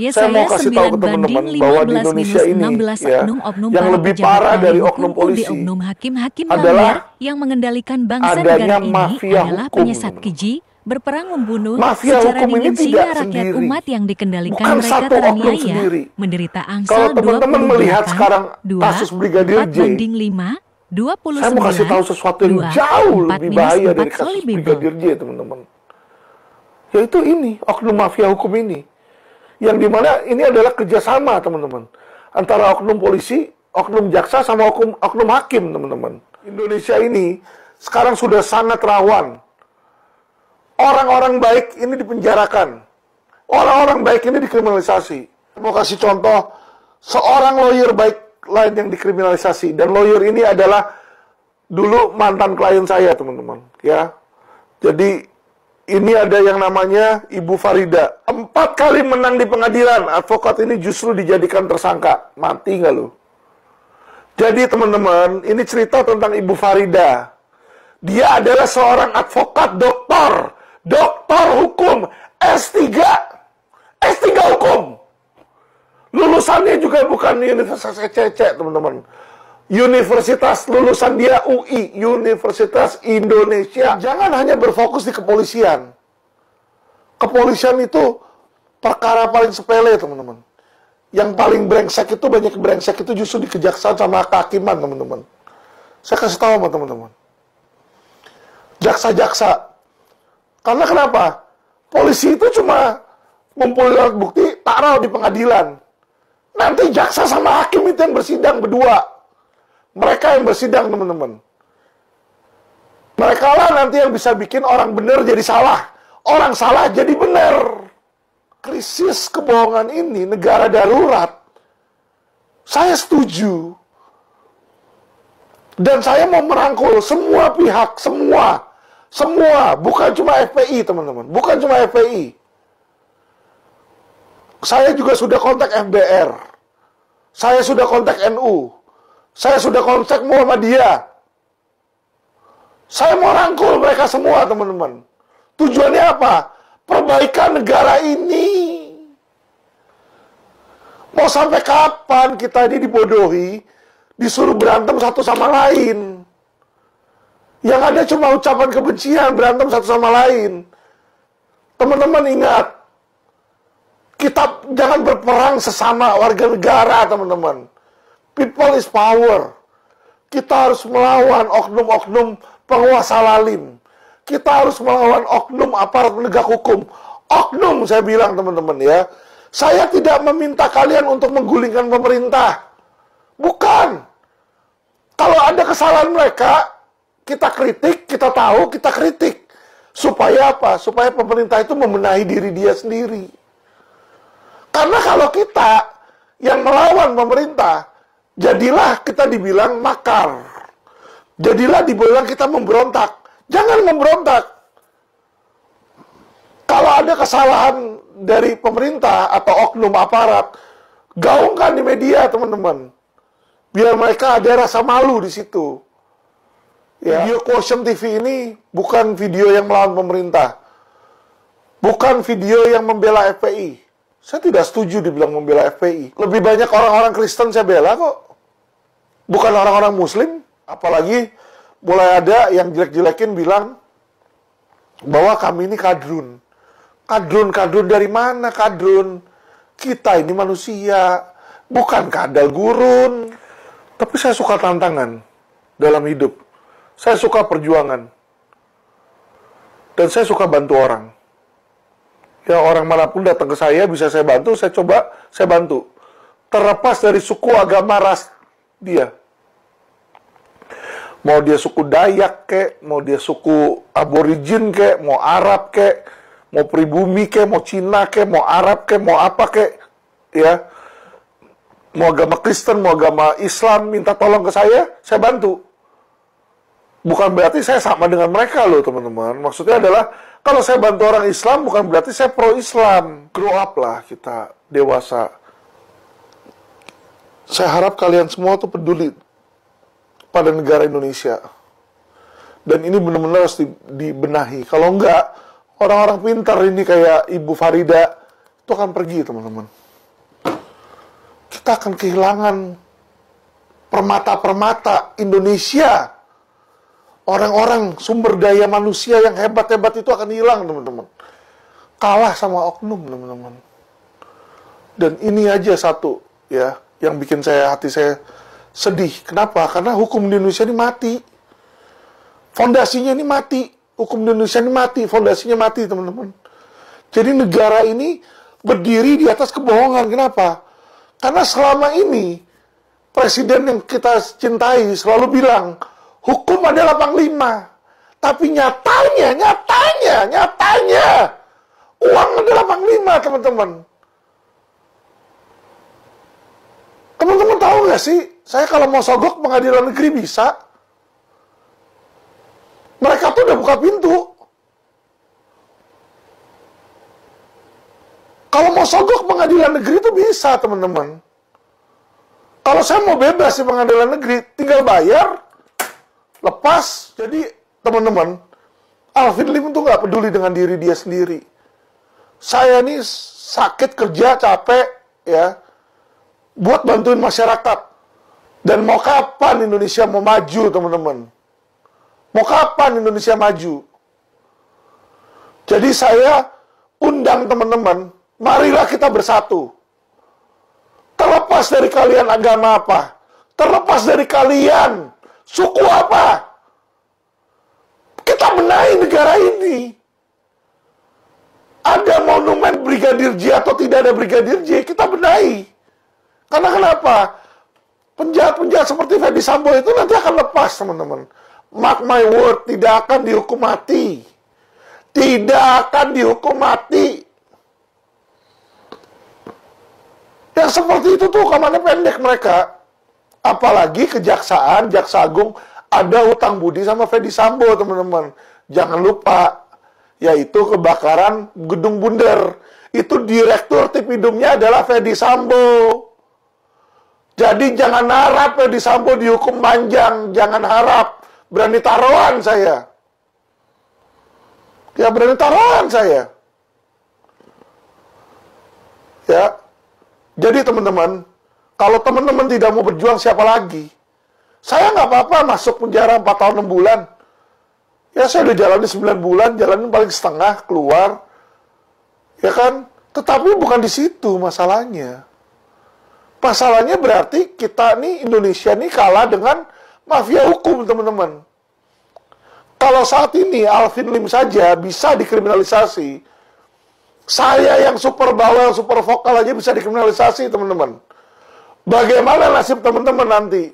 Saya mau Yesaya kasih tahu ke 9 banding teman-teman bahwa di 15 Indonesia minus ini 16 ya, oknum-oknum yang para lebih pejabat parah ahli dari hukum oknum di polisi oknum hakim-hakim lamber adalah yang mengendalikan bangsa negara adanya ini mafia adalah hukum, penyesat teman-teman. keji, berperang membunuh Mafia secara hukum ini dingin tidak sehingga rakyat sendiri, umat yang dikendalikan bukan mereka satu oknum teraniaya, sendiri. menderita Kalau angsal teman-teman melihat 28, sekarang 2, kasus Brigadir 4 J, banding 5, saya mau kasih tahu 29, sesuatu yang 2, jauh 4 lebih minus bahaya 4 dari Holy kasus Bible. Brigadir J, teman-teman. Yaitu ini, oknum mafia hukum ini. Yang dimana ini adalah kerjasama, teman-teman, antara oknum polisi, oknum jaksa, sama oknum hakim, teman-teman. Indonesia ini sekarang sudah sangat rawan. Orang-orang baik ini dipenjarakan. Orang-orang baik ini dikriminalisasi. Mau kasih contoh, seorang lawyer baik lain yang dikriminalisasi. Dan lawyer ini adalah dulu mantan klien saya, teman-teman. Ya, jadi ini ada yang namanya Ibu Farida. 4 kali menang di pengadilan. Advokat ini justru dijadikan tersangka. Mati nggak lu? Jadi teman-teman, ini cerita tentang Ibu Farida. Dia adalah seorang advokat doktor. Doktor hukum. S3. S3 hukum. Lulusannya juga bukan Universitas ECC, teman-teman. Universitas lulusan dia UI, Universitas Indonesia. Jangan hanya berfokus di kepolisian. Kepolisian itu perkara paling sepele, teman-teman. Yang paling brengsek itu, banyak brengsek itu justru di kejaksaan sama kehakiman, teman-teman. Saya kasih tahu sama teman-teman. Jaksa-jaksa. Karena kenapa? Polisi itu cuma ngumpulin alat bukti, taruh di pengadilan. Nanti jaksa sama hakim itu yang bersidang berdua. Mereka yang bersidang, teman-teman. Mereka lah nanti yang bisa bikin orang benar jadi salah. Orang salah jadi benar. Krisis kebohongan ini negara darurat. Saya setuju. Dan saya mau merangkul semua pihak, semua. Bukan cuma FPI, teman-teman. Bukan cuma FPI. Saya juga sudah kontak FBR. Saya sudah kontak NU. Saya sudah kontak Muhammadiyah. Saya mau rangkul mereka semua, teman-teman. Tujuannya apa? Perbaikan negara ini. Mau sampai kapan kita ini dibodohi, disuruh berantem satu sama lain? Yang ada cuma ucapan kebencian, berantem satu sama lain. Teman-teman ingat, kita jangan berperang sesama warga negara, teman-teman. People is power. Kita harus melawan oknum-oknum penguasa lalim. Kita harus melawan oknum aparat penegak hukum. Oknum, saya bilang, teman-teman, ya. Saya tidak meminta kalian untuk menggulingkan pemerintah. Bukan. Kalau ada kesalahan mereka, kita kritik, kita tahu, kita kritik. Supaya apa? Supaya pemerintah itu membenahi diri dia sendiri. Karena kalau kita yang melawan pemerintah, jadilah kita dibilang makar. Jadilah dibilang kita memberontak. Jangan memberontak. Kalau ada kesalahan dari pemerintah atau oknum aparat, gaungkan di media, teman-teman. Biar mereka ada rasa malu di situ. Ya. Video Quotient TV ini bukan video yang melawan pemerintah. Bukan video yang membela FPI. Saya tidak setuju dibilang membela FPI. Lebih banyak orang-orang Kristen saya bela kok. Bukan orang-orang Muslim. Apalagi mulai ada yang jelek-jelekin bilang bahwa kami ini kadrun. Kadrun dari mana kadrun? Kita ini manusia. Bukan kadal gurun. Tapi saya suka tantangan dalam hidup. Saya suka perjuangan. Dan saya suka bantu orang. Ya, orang manapun datang ke saya, bisa saya bantu, saya coba, saya bantu. Terlepas dari suku, agama, ras dia. Mau dia suku Dayak kek, mau dia suku aborigin kek, mau Arab kek, mau pribumi kek, mau Cina kek, mau Arab kek, mau apa kek, ya. Mau agama Kristen, mau agama Islam, minta tolong ke saya bantu. Bukan berarti saya sama dengan mereka loh, teman-teman. Maksudnya adalah, kalau saya bantu orang Islam, bukan berarti saya pro-Islam. Grow up lah kita, dewasa. Saya harap kalian semua tuh peduli pada negara Indonesia. Dan ini benar-benar harus dibenahi. Kalau enggak, orang-orang pintar ini kayak Ibu Farida, itu akan pergi, teman-teman. kita akan kehilangan permata-permata Indonesia. Orang-orang sumber daya manusia yang hebat-hebat itu akan hilang, teman-teman. Kalah sama oknum, teman-teman. Dan ini aja satu, ya, yang bikin hati saya sedih. Kenapa? Karena hukum di Indonesia ini mati. Fondasinya ini mati. Hukum di Indonesia ini mati. Fondasinya mati, teman-teman. Jadi negara ini berdiri di atas kebohongan. Kenapa? Karena selama ini presiden yang kita cintai selalu bilang hukum adalah panglima. Tapi nyatanya uang adalah panglima, teman-teman. Teman-teman tahu nggak sih, saya kalau mau sogok pengadilan negeri bisa. Mereka tuh udah buka pintu. Kalau mau sogok pengadilan negeri itu bisa, teman-teman. Kalau saya mau bebas di pengadilan negeri, tinggal bayar, lepas. Jadi, teman-teman, Alvin Lim tuh nggak peduli dengan diri dia sendiri. Saya nih sakit kerja, capek, ya, buat bantuin masyarakat. Dan mau kapan Indonesia mau maju, teman-teman? Mau kapan Indonesia maju? Jadi saya undang teman-teman, marilah kita bersatu. Terlepas dari kalian agama apa, terlepas dari kalian suku apa, kita benahi negara ini. Ada monumen Brigadir J atau tidak ada Brigadir J, kita benahi. Karena kenapa? Penjahat-penjahat seperti Ferdy Sambo itu nanti akan lepas, teman-teman. Mark my word, tidak akan dihukum mati. Tidak akan dihukum mati. Yang seperti itu tuh hukumannya pendek mereka. Apalagi kejaksaan, jaksa agung ada hutang budi sama Ferdy Sambo, teman-teman. Jangan lupa, yaitu kebakaran Gedung Bundar. Itu direktur Tipidumnya adalah Ferdy Sambo. Jadi jangan harap Ferdy Sambo dihukum panjang, jangan harap. Berani taruhan saya. Ya, berani taruhan saya. Ya. Jadi teman-teman, kalau teman-teman tidak mau berjuang, siapa lagi? Saya nggak apa-apa masuk penjara 4 tahun 6 bulan. Ya, saya udah jalani 9 bulan, jalanin paling setengah, keluar. Ya kan? Tetapi bukan di situ masalahnya. Masalahnya berarti kita nih, Indonesia nih kalah dengan mafia hukum, teman-teman. Kalau saat ini Alvin Lim saja bisa dikriminalisasi, saya yang super bawel, super vokal aja bisa dikriminalisasi, teman-teman. Bagaimana nasib teman-teman nanti?